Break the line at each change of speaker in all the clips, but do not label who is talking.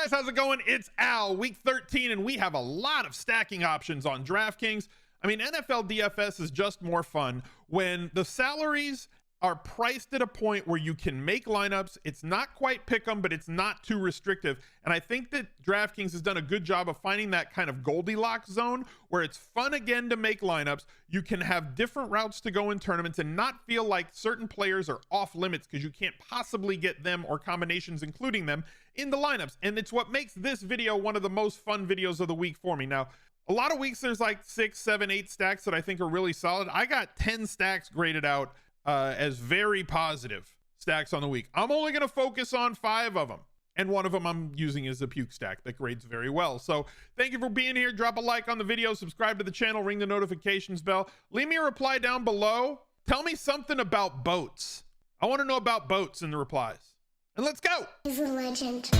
guys, how's it going? It's Al, week 13, and we have a lot of stacking options on DraftKings. I mean, NFL DFS is just more fun when the salaries are priced at a point where you can make lineups. It's not quite pick 'em, but it's not too restrictive. And I think that DraftKings has done a good job of finding that kind of Goldilocks zone where it's fun again to make lineups. You can have different routes to go in tournaments and not feel like certain players are off limits because you can't possibly get them or combinations, including them, in the lineups. And it's what makes this video one of the most fun videos of the week for me. Now, a lot of weeks there's like 6, 7, 8 stacks that I think are really solid. I got 10 stacks graded out as very positive stacks on the week. I'm only going to focus on 5 of them. And one of them I'm using as a puke stack that grades very well. So thank you for being here. Drop a like on the video, subscribe to the channel, ring the notifications bell. Leave me a reply down below. Tell me something about boats. I want to know about boats in the replies. And let's go.
He's a legend.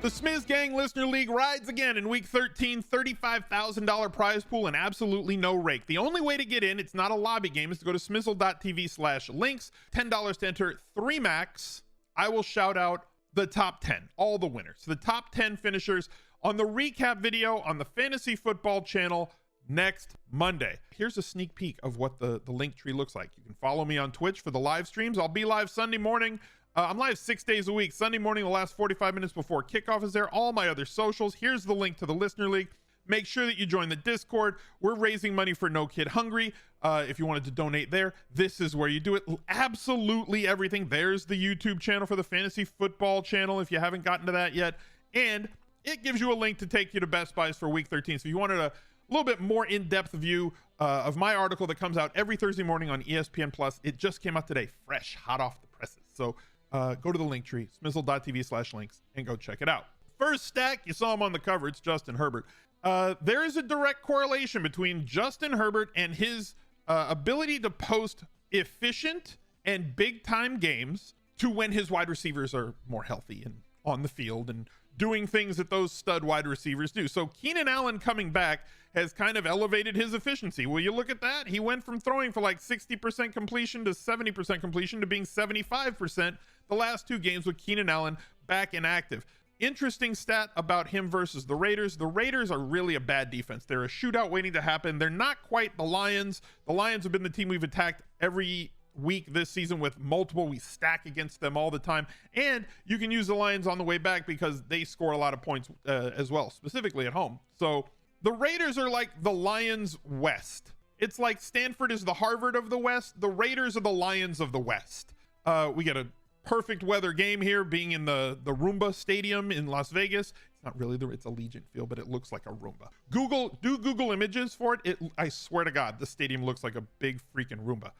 The Smiz Gang Listener League rides again in week 13, $35,000 prize pool and absolutely no rake. The only way to get in, it's not a lobby game, is to go to smizzle.tv/links, $10 to enter 3 max. I will shout out the top 10, all the winners, the top 10 finishers on the recap video on the Fantasy Football channel next Monday. Here's a sneak peek of what the link tree looks like. You can follow me on Twitch for the live streams. I'll be live Sunday morning. I'm live 6 days a week. Sunday morning, the last 45 minutes before kickoff is there. All my other socials. Here's the link to the Listener League. Make sure that you join the Discord. We're raising money for No Kid Hungry. If you wanted to donate there, this is where you do it. Absolutely everything. There's the YouTube channel for the Fantasy Football channel if you haven't gotten to that yet. And it gives you a link to take you to Best Buys for week 13. So if you wanted a little bit more in-depth view of my article that comes out every Thursday morning on ESPN Plus, it just came out today, fresh, hot off the presses. So go to the link tree, smizzle.tv/links, and go check it out. First stack, you saw him on the cover. It's Justin Herbert. There is a direct correlation between Justin Herbert and his ability to post efficient and big-time games to when his wide receivers are more healthy and on the field and doing things that those stud wide receivers do. So Keenan Allen coming back has kind of elevated his efficiency. Well, you look at that. He went from throwing for like 60% completion to 70% completion to being 75% the last 2 games with Keenan Allen back inactive. Interesting stat about him versus the Raiders. The Raiders are really a bad defense. They're a shootout waiting to happen. They're not quite the Lions. The Lions have been the team we've attacked every week this season with multiple. We stack against them all the time, and you can use the Lions on the way back because they score a lot of points as well, specifically at home. So the Raiders are like the Lions West. It's like Stanford is the Harvard of the West. The Raiders are the Lions of the West. We get a perfect weather game here, being in the Roomba Stadium in Las Vegas. It's not really it's Allegiant Field, but it looks like a Roomba. Do Google images for it. I swear to God, the stadium looks like a big freaking Roomba.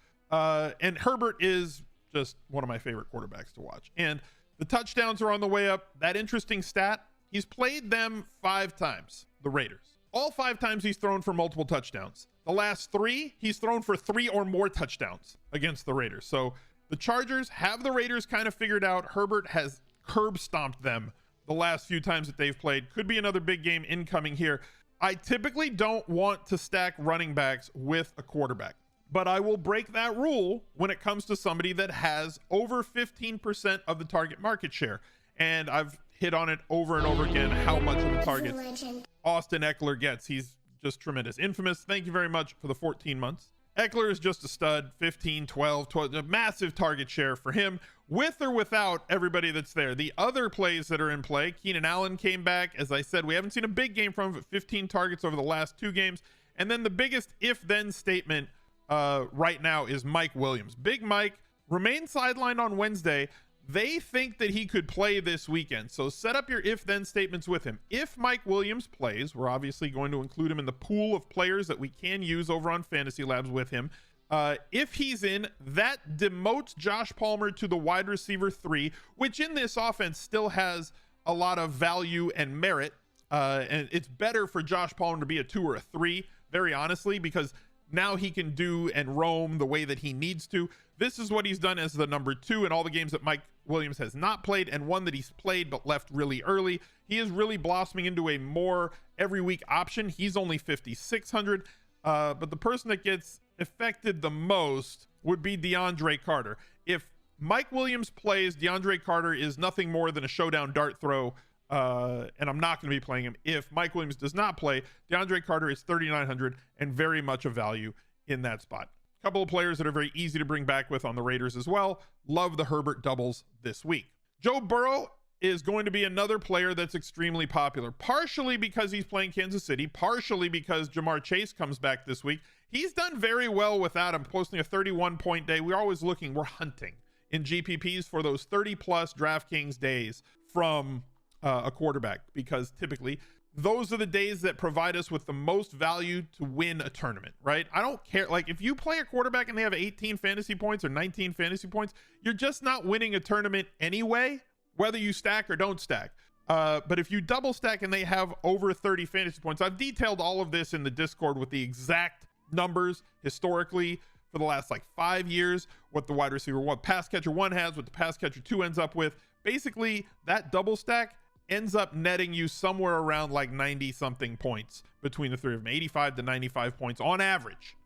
And Herbert is just one of my favorite quarterbacks to watch. And the touchdowns are on the way up. That interesting stat, he's played them 5 times, the Raiders. All 5 times he's thrown for multiple touchdowns. The last 3, he's thrown for 3 or more touchdowns against the Raiders. So the Chargers have the Raiders kind of figured out. Herbert has curb stomped them the last few times that they've played. Could be another big game incoming here. I typically don't want to stack running backs with a quarterback, but I will break that rule when it comes to somebody that has over 15% of the target market share. And I've hit on it over and over again how much of the targets Austin Eckler gets. He's just tremendous. Infamous, thank you very much for the 14 months. Eckler is just a stud. 15, 12, a massive target share for him, with or without everybody that's there. The other plays that are in play, Keenan Allen came back. As I said, we haven't seen a big game from him, but 15 targets over the last 2 games. And then the biggest if-then statement right now is Mike Williams. Big Mike remained sidelined on Wednesday. They think that he could play this weekend. So set up your if-then statements with him. If Mike Williams plays, we're obviously going to include him in the pool of players that we can use over on Fantasy Labs with him. If he's in, that demotes Josh Palmer to the wide receiver 3, which in this offense still has a lot of value and merit. And it's better for Josh Palmer to be a 2 or a 3, very honestly, because now he can do and roam the way that he needs to. This is what he's done as the number 2 in all the games that Mike Williams has not played, and one that he's played but left really early. He is really blossoming into a more every week option. He's only 5,600, but the person that gets affected the most would be DeAndre Carter. If Mike Williams plays, DeAndre Carter is nothing more than a showdown dart throw. And I'm not going to be playing him. If Mike Williams does not play, DeAndre Carter is 3,900 and very much a value in that spot. A couple of players that are very easy to bring back with on the Raiders as well. Love the Herbert doubles this week. Joe Burrow is going to be another player that's extremely popular, partially because he's playing Kansas City, partially because Jamar Chase comes back this week. He's done very well without him, posting a 31-point day. We're always looking, we're hunting in GPPs for those 30-plus DraftKings days from a quarterback, because typically those are the days that provide us with the most value to win a tournament, right? I don't care. Like, if you play a quarterback and they have 18 fantasy points or 19 fantasy points, you're just not winning a tournament anyway, whether you stack or don't stack. But if you double stack and they have over 30 fantasy points, I've detailed all of this in the Discord with the exact numbers historically for the last like 5 years, what the wide receiver, what pass catcher 1 has, what the pass catcher 2 ends up with. Basically, that double stack ends up netting you somewhere around like 90 something points between the three of them, 85 to 95 points on average,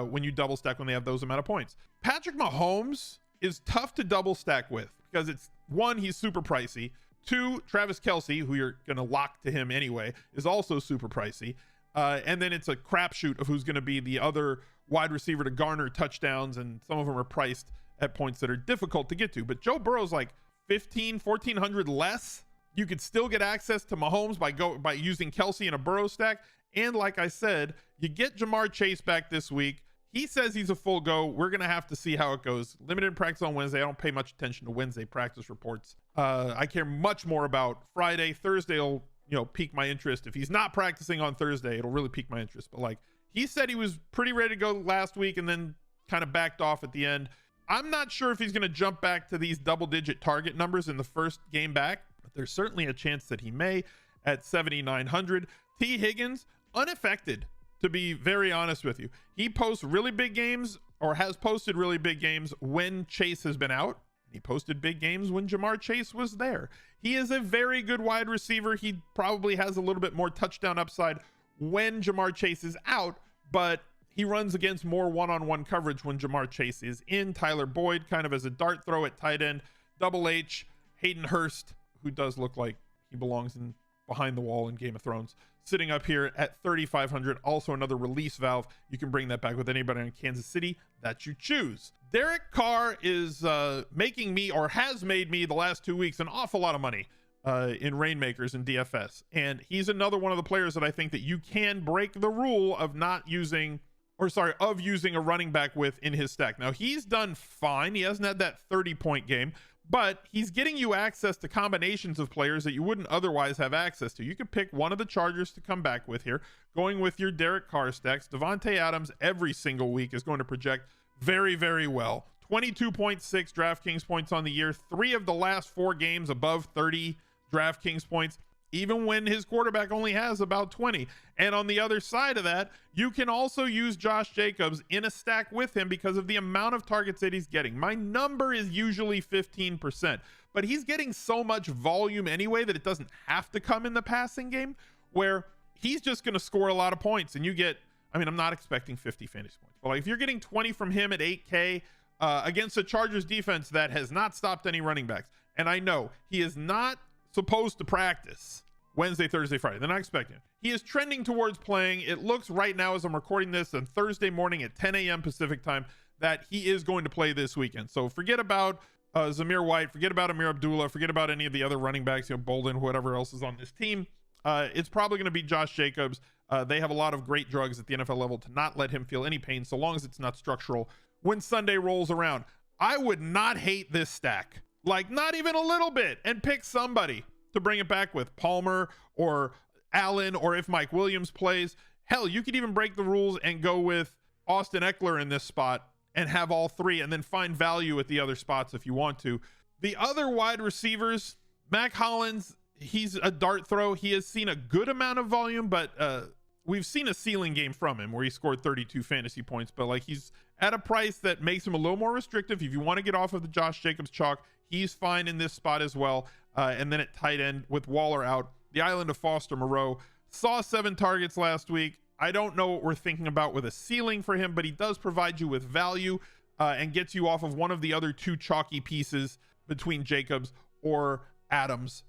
when you double stack when they have those amount of points. Patrick Mahomes is tough to double stack with because it's, 1, he's super pricey. 2, Travis Kelce, who you're going to lock to him anyway, is also super pricey. And then it's a crapshoot of who's going to be the other wide receiver to garner touchdowns, and some of them are priced at points that are difficult to get to. But Joe Burrow's like 1,400 less. You could still get access to Mahomes by using Kelce in a Burrow stack. And like I said, you get Jamar Chase back this week. He says he's a full go. We're going to have to see how it goes. Limited practice on Wednesday. I don't pay much attention to Wednesday practice reports. I care much more about Friday. Thursday will, pique my interest. If he's not practicing on Thursday, it'll really pique my interest. But like, he said he was pretty ready to go last week and then kind of backed off at the end. I'm not sure if he's going to jump back to these double-digit target numbers in the first game back. There's certainly a chance that he may at 7,900. T. Higgins, unaffected, to be very honest with you. He posts really big games, or has posted really big games when Chase has been out. He posted big games when Jamar Chase was there. He is a very good wide receiver. He probably has a little bit more touchdown upside when Jamar Chase is out, but he runs against more one-on-one coverage when Jamar Chase is in. Tyler Boyd kind of as a dart throw at tight end. Double H, Hayden Hurst, who does look like he belongs in Behind the Wall in Game of Thrones, sitting up here at 3,500. Also another release valve. You can bring that back with anybody in Kansas City that you choose. Derek Carr is making me, or has made me the last 2 weeks, an awful lot of money in Rainmakers and DFS. And he's another one of the players that I think that you can break the rule of using a running back with in his stack. Now, he's done fine. He hasn't had that 30-point game, but he's getting you access to combinations of players that you wouldn't otherwise have access to. You could pick one of the Chargers to come back with here, going with your Derek Carr stacks. Devontae Adams every single week is going to project very, very well. 22.6 DraftKings points on the year. 3 of the last 4 games above 30 DraftKings points, even when his quarterback only has about 20. And on the other side of that, you can also use Josh Jacobs in a stack with him because of the amount of targets that he's getting. My number is usually 15%, but he's getting so much volume anyway that it doesn't have to come in the passing game, where he's just going to score a lot of points. And you get, I'm not expecting 50 fantasy points, but like, if you're getting 20 from him at 8K against a Chargers defense that has not stopped any running backs, and I know he is not supposed to practice Wednesday, Thursday, Friday. They're not expecting him. He is trending towards playing. It looks right now, as I'm recording this on Thursday morning at 10 a.m. Pacific time, that he is going to play this weekend. So forget about Zamir White, forget about Amir Abdullah, forget about any of the other running backs, Bolden, whatever else is on this team. It's probably going to be Josh Jacobs. They have a lot of great drugs at the NFL level to not let him feel any pain, so long as it's not structural. When Sunday rolls around, I would not hate this stack, like not even a little bit, and pick somebody to bring it back with, Palmer or Allen, or if Mike Williams plays. Hell, you could even break the rules and go with Austin Eckler in this spot and have all 3, and then find value at the other spots if you want to. The other wide receivers, Mac Hollins, he's a dart throw. He has seen a good amount of volume, but we've seen a ceiling game from him where he scored 32 fantasy points, but like, he's at a price that makes him a little more restrictive. If you want to get off of the Josh Jacobs chalk, he's fine in this spot as well. And then at tight end with Waller out, the island of Foster Moreau saw 7 targets last week. I don't know what we're thinking about with a ceiling for him, but he does provide you with value. and gets you off of one of the other two chalky pieces between Jacobs or Adams.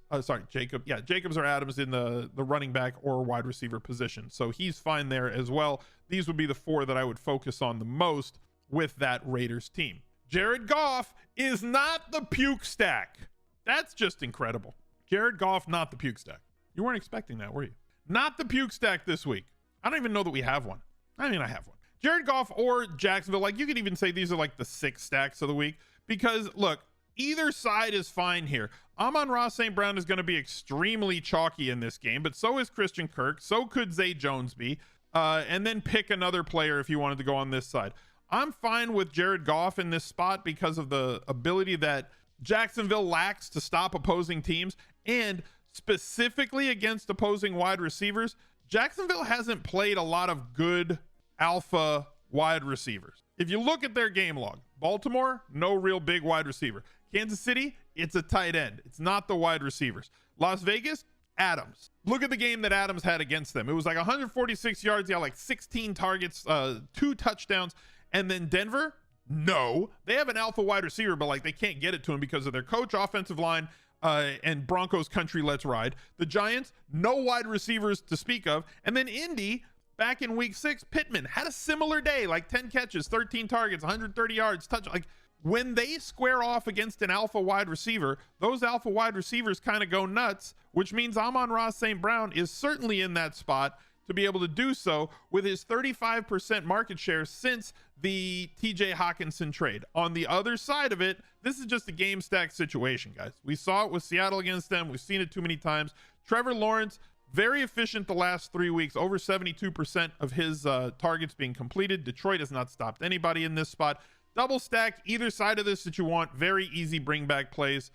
Jacobs or Adams in the running back or wide receiver position. So he's fine there as well. These would be the four that I would focus on the most with that Raiders team. Jared Goff is not the puke stack. That's just incredible. Jared Goff, not the puke stack. You weren't expecting that, were you? Not the puke stack this week. I don't even know that we have one. I mean, I have one. Jared Goff or Jacksonville, like you could even say these are like the 6 stacks of the week, because look, either side is fine here. Amon-Ra St. Brown is going to be extremely chalky in this game, but so is Christian Kirk. So could Zay Jones be. And then pick another player if you wanted to go on this side. I'm fine with Jared Goff in this spot because of the ability that Jacksonville lacks to stop opposing teams, and specifically against opposing wide receivers. Jacksonville hasn't played a lot of good alpha wide receivers. If you look at their game log, Baltimore, no real big wide receiver. Kansas City, it's a tight end. It's not the wide receivers. Las Vegas, Adams. Look at the game that Adams had against them. It was like 146 yards. He had like 16 targets, 2 touchdowns. And then Denver, no. They have an alpha wide receiver, but like they can't get it to him because of their coach, offensive line, and Broncos country let's ride. The Giants, no wide receivers to speak of. And then Indy, back in week 6, Pittman had a similar day, like 10 catches, 13 targets, 130 yards, touch. Like when they square off against an alpha wide receiver, those alpha wide receivers kind of go nuts, which means Amon-Ra St. Brown is certainly in that spot to be able to do so with his 35% market share since the TJ Hawkinson trade. On the other side of it, this is just a game stack situation, guys. We saw it with Seattle against them. We've seen it too many times. Trevor Lawrence, very efficient the last 3 weeks, over 72% of his targets being completed. Detroit has not stopped anybody in this spot. Double stack either side of this that you want. Very easy bring back plays.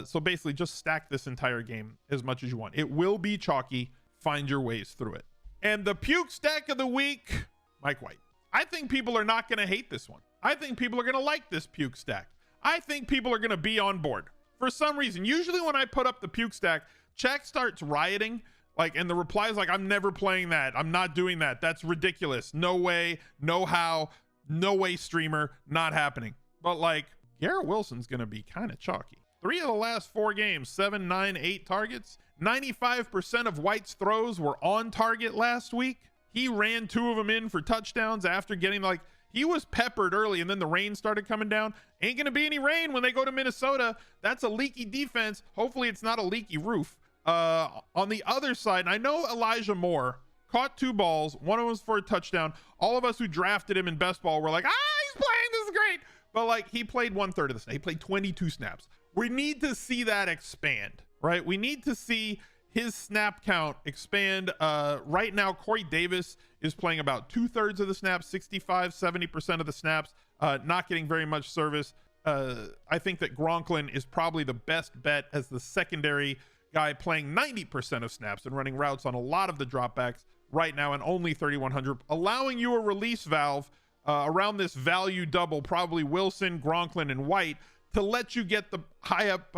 So basically just stack this entire game as much as you want. It will be chalky. Find your ways through it. And the puke stack of the week, Mike White. I think people are not going to hate this one. I think people are going to like this puke stack. I think people are going to be on board. For some reason, usually when I put up the puke stack, chat starts rioting. Like, and the reply is like, I'm never playing that. I'm not doing that. That's ridiculous. No way, no how, no way, streamer, not happening. But like, Garrett Wilson's going to be kind of chalky. 3 of the last 4 games, 7, 9, 8 targets. 95% of White's throws were on target last week. He ran 2 of them in for touchdowns after getting like, he was peppered early and then the rain started coming down. Ain't going to be any rain when they go to Minnesota. That's a leaky defense. Hopefully it's not a leaky roof. On the other side, and I know Elijah Moore caught 2 balls. One of them was for a touchdown. All of us who drafted him in best ball were like, he's playing. This is great. But like he played 1/3 of the snap. He played 22 snaps. We need to see that expand, right? We need to see his snap count expand. Right now, Corey Davis is playing about 2/3 of the snaps, 65-70% of the snaps, not getting very much service. I think that Gronklin is probably the best bet as the secondary guy, playing 90% of snaps and running routes on a lot of the dropbacks right now, and only 3,100, allowing you a release valve around this value double, probably Wilson, Gronklin, and White, to let you get the high up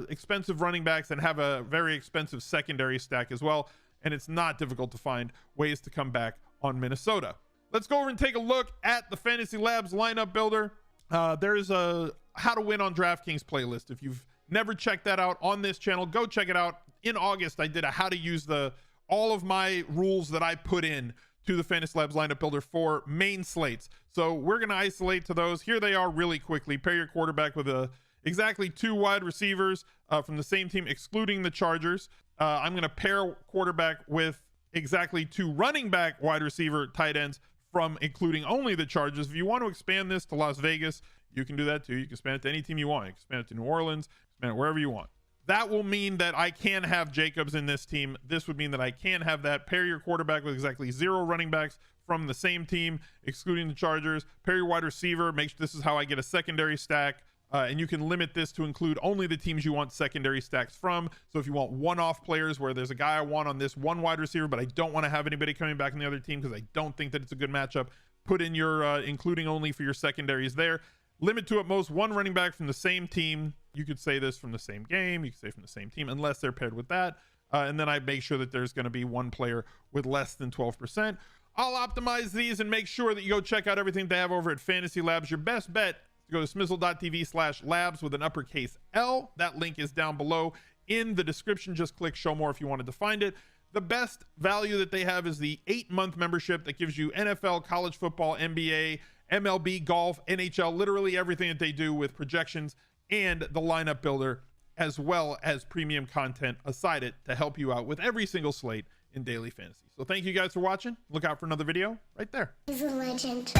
expensive running backs and have a very expensive secondary stack as well. And it's not difficult to find ways to come back on Minnesota. Let's go over and take a look at the Fantasy Labs lineup builder. There's a how to win on DraftKings playlist. If you've never checked that out on this channel, go check it out. In August, I did a how to use all of my rules that I put in to the Fantasy Labs lineup builder for main slates. So we're going to isolate to those. Here they are really quickly. Pair your quarterback with exactly 2 wide receivers from the same team, excluding the Chargers. I'm going to pair quarterback with exactly 2 running back wide receiver tight ends from including only the Chargers. If you want to expand this to Las Vegas, you can do that too. You can expand it to any team you want. You can expand it to New Orleans, expand it wherever you want. That will mean that I can have Jacobs in this team. This would mean that I can have that. Pair your quarterback with exactly 0 running backs from the same team, excluding the Chargers. Pair your wide receiver. Make sure this is how I get a secondary stack. And you can limit this to include only the teams you want secondary stacks from. So if you want one-off players where there's a guy I want on this 1 wide receiver, but I don't want to have anybody coming back on the other team because I don't think that it's a good matchup, put in your including only for your secondaries there. Limit to at most 1 running back from the same team. You could say this from the same game. You could say from the same team, unless they're paired with that. And then I make sure that there's going to be 1 player with less than 12%. I'll optimize these and make sure that you go check out everything they have over at Fantasy Labs. Your best bet is to go to smizzle.tv/labs with an uppercase L. That link is down below in the description. Just click show more if you wanted to find it. The best value that they have is the 8-month membership that gives you NFL, college football, NBA, MLB, golf, NHL, literally everything that they do with projections and the lineup builder, as well as premium content aside it to help you out with every single slate in daily fantasy. So thank you guys for watching. Look out for another video right there.
He's a legend.